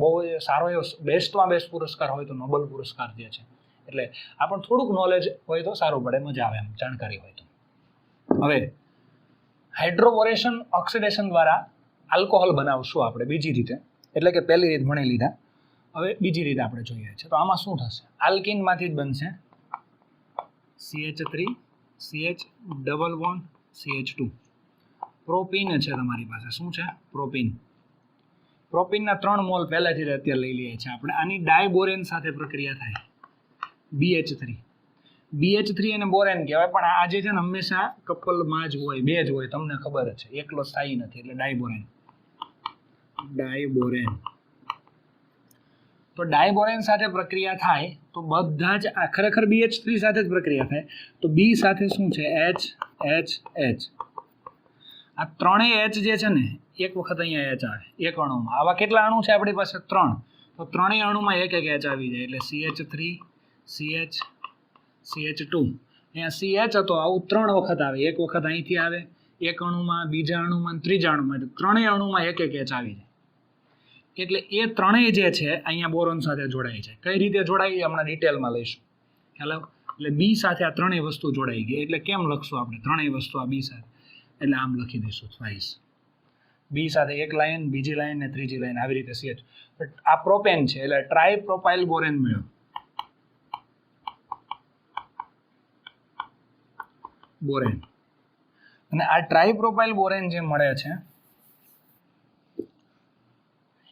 બહુ સારો એવો બેસ્ટમાં બેસ્ટ પુરસ્કાર હોય તો નોબેલ પુરસ્કાર જે છે. એટલે આ પણ થોડુંક નોલેજ હોય તો સારું પડે, મજા આવે એમ, જાણકારી હોય તો. હવે હાઇડ્રોબોરેશન ઓક્સિડેશન દ્વારા આલ્કોહોલ બનાવશું આપણે બીજી રીતે, એટલે કે પહેલી રીત ભણી લીધા, હવે બીજી રીત આપણે જોઈએ છે. તો આમાં શું થશે? આલ્કિનમાંથી જ બનશે CH3 CH double bond CH2. Propyne છે તમારી પાસે, શું છે? પ્રોપીનના 3 મોલ પહેલેથી અત્યારે લઈ લઈએ છીએ આપણે. આની ડાયબોરેન સાથે પ્રક્રિયા થાય, BH3 અને બોરેન કહેવાય, પણ આ જે છે ને હંમેશા કપલમાં જ હોય, બે જ હોય, તમને ખબર જ છે, એકલો સ્થાયી નથી. એટલે ડાયબોરેન. તો ડાયબોરેન સાથે પ્રક્રિયા થાય તો બધા જ ખરેખર BH3 સાથે જ પ્રક્રિયા થાય, તો B સાથે શું છે? H. આ ત્રણેય H જે છે ને, એક વખત અહીંયા H આવે એક અણુમાં. આવા કેટલા અણુ છે આપણી પાસે? 3. તો ત્રણેય અણુમાં એક H આવી જાય, એટલે CH3 CH CH2. અહીંયા CH હતો, આવું 3 વખત આવે. એક વખત અહીંથી આવે, એક અણુમાં, બીજા અણુમાં, ત્રીજા અણુમાં, ત્રણેય અણુમાં એક H આવી જાય. એટલે એ ત્રણેય જે છે અહીંયા બોરોન સાથે જોડાય છે. કઈ રીતે જોડાય એ હમણાં ડિટેલમાં લઈશું, ખ્યાલ આવે? એટલે B સાથે આ ત્રણેય વસ્તુ જોડાઈ ગઈ. એટલે કેમ લખશું આપણે ત્રણેય વસ્તુ આ B સાથે? એટલે આમ લખી દઈશું ટ્વાઇસ. B સાથે એક લાઈન, બીજી લાઈન ને ત્રીજી લાઈન, આવી રીતે CH. આ પ્રોપેન છે એટલે ટ્રાયપ્રોપાઇલ બોરેન મળ્યો. બોરેન. અને આ ટ્રાયપ્રોપાઇલ બોરેન જે મળે છે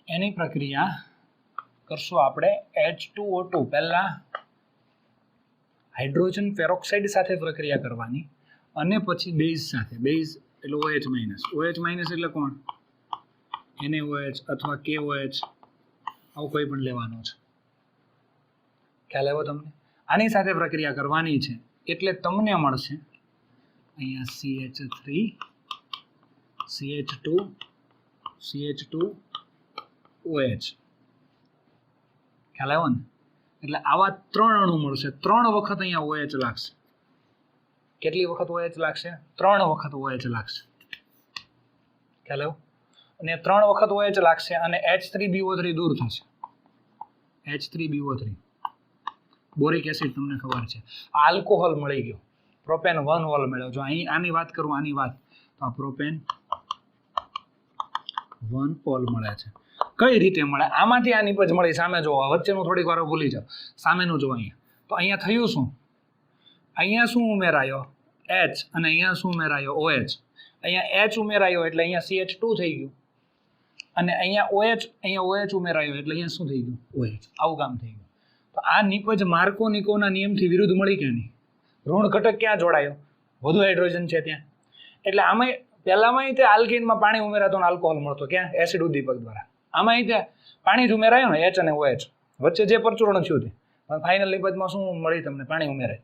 એની પ્રક્રિયા કરશું આપણે H2O2. પહેલા હાઇડ્રોજન પેરોક્સાઇડ સાથે પ્રક્રિયા કરવાની, અને પછી બેઝ સાથે, બેઝ એટલે OH માઇનસ. OH માઇનસ એટલે કોણ? NaOH અથવા KOH, આવું કોઈ પણ લેવાનો છે. ખ્યાલ આવ્યો તમને? આની સાથે પ્રક્રિયા કરવાની છે એટલે તમને મળશે અહીંયા CH3 CH2 CH2 OH. ખ્યાલ આવ્યો ને? એટલે આવા 3 અણુ મળશે. 3 વખત અહીંયા OH લાગશે. કેટલી વખત OH લાગશે? 3 વખત OH લાગશે. ખ્યાલ આવ્યો? અને 3 વખત OH લાગશે અને H3BO3 દૂર થશે. H3BO3 બોરિક એસિડ તમને ખબર છે. આલ્કોહોલ મળી ગયો. પ્રોપેન 1 ઓલ મળ્યો. જો અહીં આની વાત કરું, આની વાત, તો આ પ્રોપેન 1 ઓલ મળે છે. કઈ રીતે મળે? આમાંથી આ નિપજ મળી. સામે જોવો, વચ્ચેનું થોડીક વાર ભૂલી જાઓ, સામેનું જો અહીંયા. તો અહીંયા થયું શું? અહીંયા શું ઉમેરાયો? H, અને અહીંયા શું ઉમેરાયો? OH. અહીંયા H ઉમેરાયો એટલે અહીંયા CH2 થઈ ગયું, અને અહીંયા OH ઉમેરાયો એટલે અહીંયા શું થઈ ગયું? OH. આવું કામ થઈ ગયું. તો આ નિપજ માર્કોનિકોના નિયમથી વિરુદ્ધ મળી કે નહીં? ઋણ ઘટક ક્યાં જોડાયો? વધુ હાઇડ્રોજન છે ત્યાં. એટલે આમાં પહેલામાં તે આલ્કીનમાં પાણી ઉમેરાતો અને આલ્કોહોલ મળતો. ક્યાં? એસિડ ઉદ્દીપક દ્વારા. આમાં તે પાણી જ ઉમેરાયો ને, H અને OH વચ્ચે જે પરચુરણ થયું તે ફાઇનલ નિપજમાં શું મળી તમને? પાણી ઉમેરાય.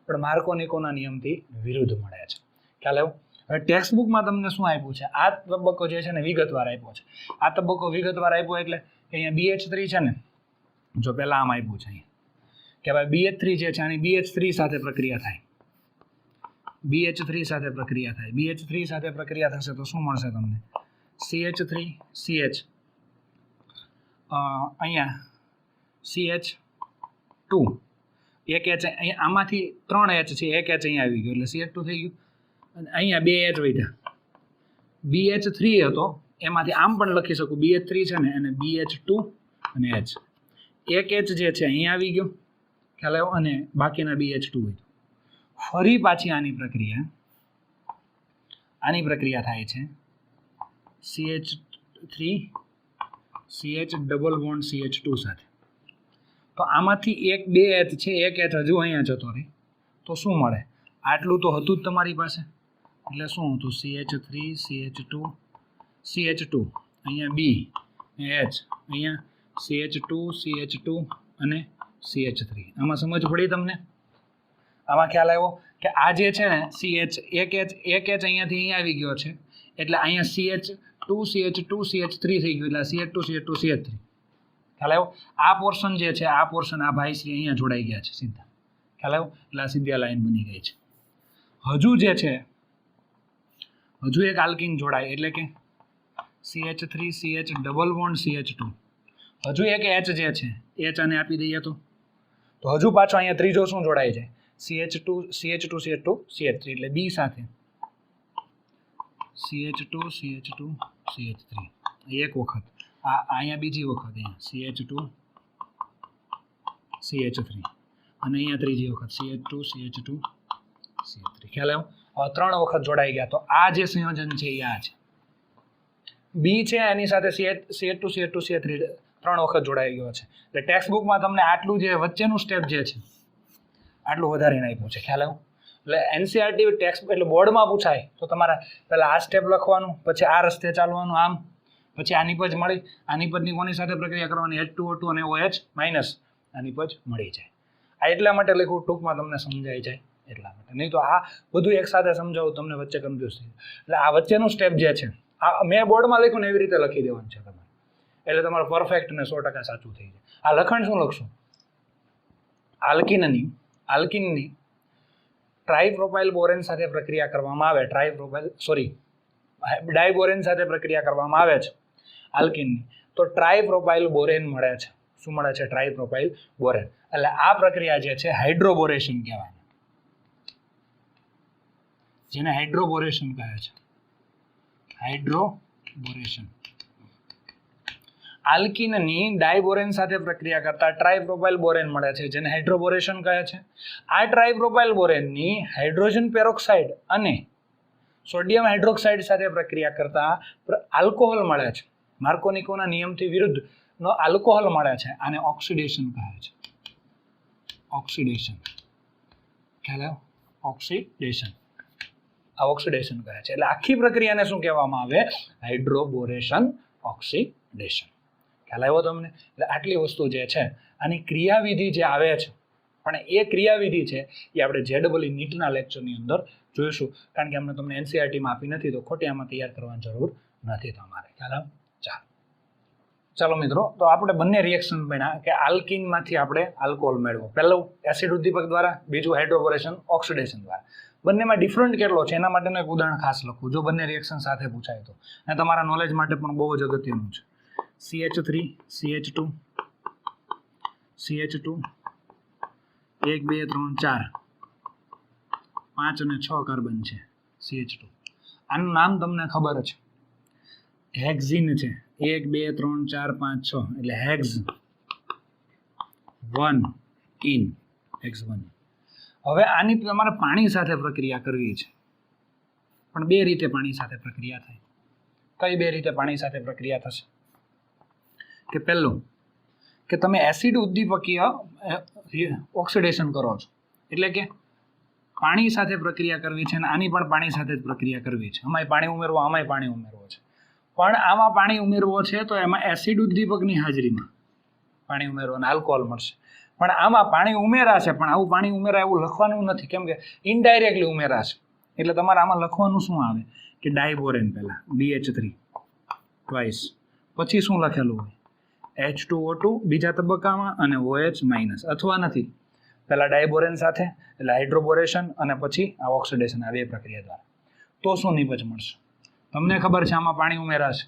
પણ માર્કોનિકોના નિયમથી વિરુદ્ધ મળે છે. ખ્યાલ આવ્યો? હવે ટેક્સ્ટ બુકમાં તમને શું આપ્યું છે? આ તબક્કો જે છે ને વિગતવાર આપ્યો છે. આ તબક્કો વિગતવાર આપ્યો એટલે અહીંયા BH3 છે ને, જો પહેલા આમ આપ્યું છે કે ભાઈ BH3 જે છે આની BH3 સાથે પ્રક્રિયા થાય. BH3 સાથે પ્રક્રિયા થાય. BH3 સાથે પ્રક્રિયા થશે તો શું મળશે તમને? CH3 CH, અહીંયા CH2, એક H, અહીંયા આમાંથી 3 H છે, એક H અહીંયા આવી ગયો એટલે CH2 થઈ ગયું. અને અહીંયા 2 H વધ્યા. BH3 હતો એમાંથી આમ પણ લખી શકું, BH3 છે ને એને BH2 અને H. એક H જે છે અહીંયા આવી ગયો, ખ્યાલ આવ્યો, અને બાકીના BH2 હોય. ફરી પાછી આની પ્રક્રિયા થાય છે CH3 CH double bond CH2 સાથે. તો આમાંથી 2 H છે, એક H હજુ અહીંયા જતો રહે, તો શું મળે? આટલું તો હતું જ તમારી પાસે, એટલે શું હતું? CH3 CH2 CH2, અહીંયા B H, અહીંયા CH2 CH2 અને CH3. આમાં સમજ પડી તમને? આમાં ખ્યાલ આવ્યો કે આ જે છે ને CH, એક H અહીંયાથી અહીંયા આવી ગયો છે એટલે અહીંયા CH2 CH2 CH3 થઈ ગયું એટલે CH2 CH2 CH3. ખ્યાલ આવ્યો? આ પોર્શન જે છે, આ પોર્શન, આ ભાઈશ્રી અહીંયા જોડાઈ ગયા છે સીધા. ખ્યાલ આવ્યો? એટલે આ સીધી લાઈન બની ગઈ છે. હજુ જે છે, હજુ એક આલ્કીન જોડાય એટલે કે CH3 CH double bond CH2. હજુ એક H જે છે, H આને આપી દઈએ તો હજુ પાછો અહીંયા ત્રીજો શું જોડાઈ જાય? CH2 CH2 CH2 CH3 એટલે B સાથે CH2 CH2 CH3 એક વખત, અહીંયા બીજી વખત અહીંયા CH2 CH3 અને અહીંયા ત્રીજી વખત CH2 CH2 CH3. ખ્યાલ આવ્યો? હવે 3 વખત જોડાઈ ગયા. તો આ જે સંયોજન છે એ આ છે. B છે એની સાથે CH2 CH2 CH3 3 વખત જોડાઈ ગયો છે. એટલે ટેક્સ્ટ બુકમાં તમને આટલું જે વચ્ચેનું સ્ટેપ જે છે આટલું વધારીને આપ્યું છે. ખ્યાલ આવ્યો? એટલે NCERT ટેક્સ્ટ એટલે બોર્ડમાં પૂછાય તો તમારે પહેલાં આ સ્ટેપ લખવાનું, પછી આ રસ્તે ચાલવાનું, આમ પછી આ નિપજ મળી, આ નિપજની કોની સાથે પ્રક્રિયા કરવાની? H2O2 અને OH માઇનસ, આ નિપજ મળી જાય. આ એટલા માટે લખ્યું ટૂંકમાં તમને સમજાઈ જાય એટલા માટે. નહીં તો આ બધું એક સાથે સમજાવું તમને વચ્ચે કન્ફ્યુઝ થઈ જાય. એટલે આ વચ્ચેનું સ્ટેપ જે છે આ મેં બોર્ડમાં લખ્યું ને એવી રીતે લખી દેવાનું છે તમારે, એટલે તમારું પરફેક્ટ ને 100% સાચું થઈ જાય. આ લખાણ શું લખશું? આલ્કીનની ટ્રાઇપ્રોપાઇલ બોરેન સાથે પ્રક્રિયા કરવામાં આવે, ડાયબોરેન સાથે પ્રક્રિયા કરવામાં આવે છે આલ્કીનની, તો ટ્રાઇપ્રોપાઇલ બોરેન મળે છે. શું મળે છે? ટ્રાઇપ્રોપાઇલ બોરેન. એટલે આ પ્રક્રિયા જે છે હાઇડ્રોબોરેશન કહેવાય, જેને હાઇડ્રોબોરેશન કહે છે. હાઇડ્રોબોરેશન. આલ્કીનની ડાયબોરેન સાથે પ્રક્રિયા કરતા ટ્રાઇપ્રોપાઇલ બોરેન મળે છે, જેને હાઇડ્રોબોરેશન કહે છે. આ ટ્રાઇપ્રોપાઇલ બોરેનની હાઇડ્રોજન પેરોક્સાઇડ અને સોડિયમ હાઇડ્રોક્સાઇડ સાથે પ્રક્રિયા કરતા આલ્કોહોલ મળે છે. માર્કોનિકોના નિયમથી વિરુદ્ધનો આલ્કોહોલ મળે છે. આને ઓક્સિડેશન કહે છે. ઓક્સિડેશન. ખ્યાલ આવ્યો? ઓક્સિડેશન. આ ઓક્સિડેશન કહે છે. એટલે આખી પ્રક્રિયાને શું કહેવામાં આવે? હાઇડ્રોબોરેશન ઓક્સિડેશન. ખ્યાલ આવ્યો તમને? એટલે આટલી વસ્તુ જે છે આની ક્રિયાવિધિ જે આવે છે, પણ એ ક્રિયાવિધિ છે એ આપણે JEE નીટના લેક્ચરની અંદર જોઈશું, કારણ કે અમને તમને NCERTમાં આપી નથી તો ખોટી આમાં તૈયાર કરવાની જરૂર નથી તમારે. ખ્યાલ આવે? ચાલો મિત્રો, તો આપણે બંને રિએક્શન બન્યા કે આલ્કીનમાંથી આપણે આલ્કોહોલ મેળવો. પહેલું એસિડ ઉદ્દીપક દ્વારા, બીજું હાઇડ્રોબોરેશન ઓક્સિડેશન દ્વારા. બંનેમાં ડિફરન્ટ કેટલો છે એના માટેનું એક ઉદાહરણ ખાસ લખું, જો બંને રિએક્શન સાથે પૂછાય તો. અને તમારા નોલેજ માટે પણ બહુ જ અગત્યનું છે. CH3 CH2 CH2 1 2 3 4 5 અને 6 કાર્બન છે CH2. આનું નામ તમને ખબર છે, હેક્ઝીન છે. 1 2 3 4 5 6 એટલે હેક્ઝ 1 ઇન X1. હવે આની તમારે પાણી સાથે પ્રક્રિયા કરવી છે, પણ બે રીતે પાણી સાથે પ્રક્રિયા થાય. કઈ બે રીતે પાણી સાથે પ્રક્રિયા થશે? કે પહેલું કે તમે એસિડ ઉદ્દીપકીય ઓક્સિડેશન કરો છો, એટલે કે પાણી સાથે પ્રક્રિયા કરવી છે અને આની પણ પાણી સાથે જ પ્રક્રિયા કરવી છે. આમાંય પાણી ઉમેરવો, આમાંય પાણી ઉમેરવો છે. પણ આમાં પાણી ઉમેરવો છે તો એમાં એસિડ ઉદ્દીપકની હાજરીમાં પાણી ઉમેરવો અને આલ્કોહોલ મળશે. પણ આમાં પાણી ઉમેરાશે, પણ આવું પાણી ઉમેરાય એવું લખવાનું નથી, કેમ કે ઇનડાયરેક્ટલી ઉમેરાશે. એટલે તમારે આમાં લખવાનું શું આવે કે ડાયબોરેન પહેલા BH3 ટ્વાઇસ, પછી શું લખેલું હોય H2O2 બીજા તબક્કામાં અને OH માઇનસ, અથવા નથી પહેલા ડાયબોરેન સાથે એટલે હાઇડ્રોબોરેશન અને પછી આ ઓક્સિડેશન, આ બે પ્રક્રિયા દ્વારા. તો શું નિપજ મળશે? તમને ખબર છે આમાં પાણી ઉમેરાશે,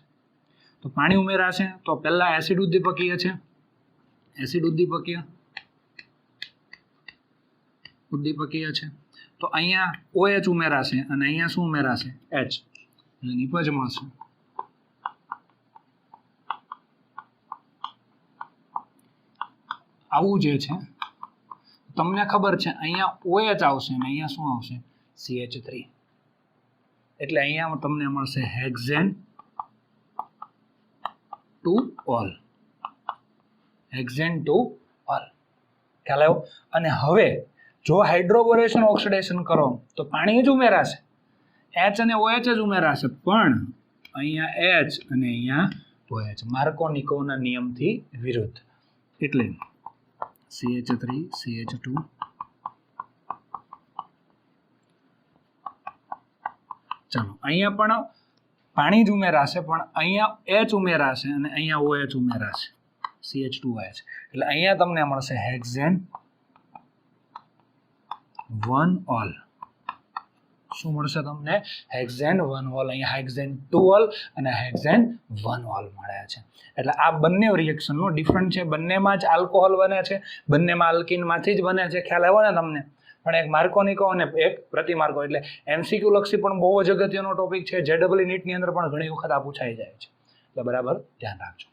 તો પાણી ઉમેરાશે તો પહેલા એસિડ ઉદ્દીપકીય છે, એસિડ ઉદ્દીપકીય છે, તો અહીંયા OH ઉમેરાશે અને અહીંયા શું ઉમેરાશે? H, એટલે નિપજ મળશે. આવું જે છે તમને ખબર છે અહીંયા OH આવશે અને અહીંયા શું આવશે? CH3. એટલે અહીંયા તમને મળશે hexane to all, hexane to all. ખ્યાલ આવ્યો? અને હવે જો હાઇડ્રોબોરેશન ઓક્સિડેશન કરો તો પાણી જ ઉમેરાશે, H અને OH જ ઉમેરાશે, પણ અહીંયા H અને અહીંયા OH, માર્કોનિકોના નિયમથી વિરુદ્ધ. એટલે CH3 CH2 ચાલો અહીંયા પણ પાણી જ ઉમેરાશે, પણ અહીંયા H ઉમેરાશે અને અહીંયા OH ઉમેરાશે, CH2OH. એટલે અહીંયા તમને મળશે હેક્ઝેન 1 ઓલ. શું મળશે તમને? Hexane 1 all. અહીંયા હેક્ઝેન 2 ઓલ અને હેક્ઝેન 1 ઓલ મળ્યા છે. એટલે આ બંને રિએક્શનનો ડિફરન્ટ છે. બંનેમાં જ આલ્કોહોલ બને છે, બંનેમાં આલ્કીનમાંથી જ બને છે. ખ્યાલ આવ્યો ને તમને? પણ એક માર્કોનિકો અને એક પ્રતિમાર્કો. એટલે MCQ લક્ષી પણ બહુ જ અગત્યનો ટોપિક છે. JEE નીટની અંદર પણ ઘણી વખત આ પૂછાઈ જાય છે, એટલે બરાબર ધ્યાન રાખજો.